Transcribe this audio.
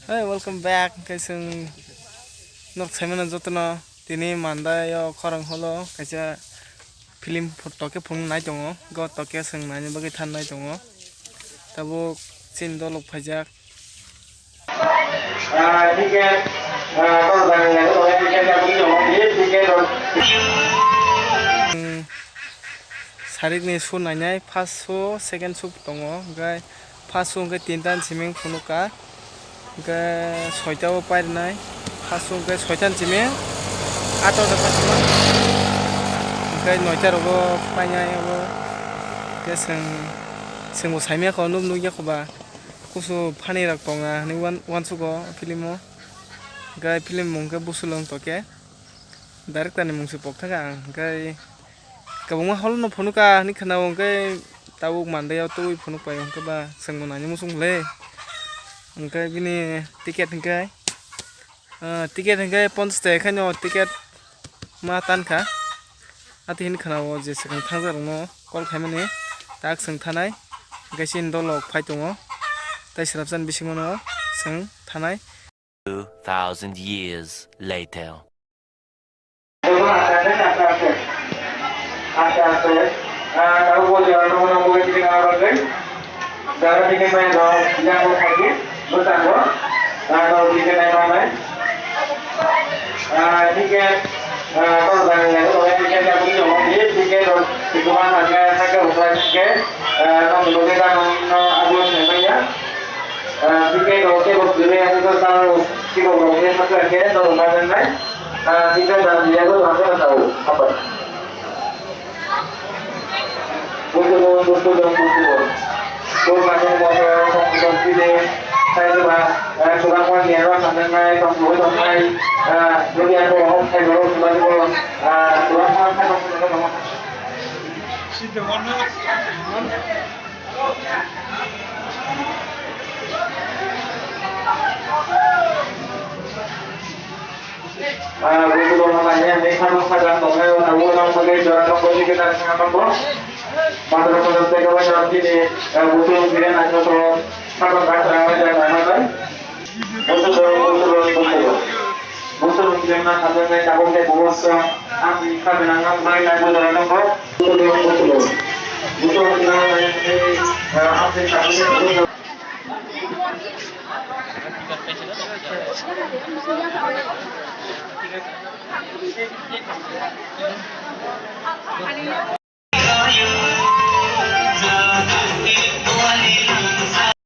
Hey, welcome back. Kaising nok Simon Jotno tini manda yo khorang holo kaisa film photo ke phung nai tongo go to ke sing nai bagi than nai tongo tabo sin do lok phajak ticket ko bang ya ko ticket ya bagi tongo ticket sarik ni su nai nai first show second show tongo gai first show ke tintan siming phunuka ke soita o pair nai first show ke soitan siming ato da pasma ke noita rogo panya yo ke sing mo saimia ko num nu ya ko ba kusu phani rak tonga ni wan su go filmo gai film mong ke busulong to ke director ni mong se pok thaka gai kabung hol no phunuka ni khana ong ke tabuk mande ya tu phunuk pa ong ke ba sing mo na ni musung le ong ke bini ticket hingkai ticket hingkai 50 taika khano ticket ma tan kha ati hin khana o je sing thangjar no call khaimani tak sing thanai gaisin dolok phai tongo tai srapjan bisingo no sing thanai 2000 years later.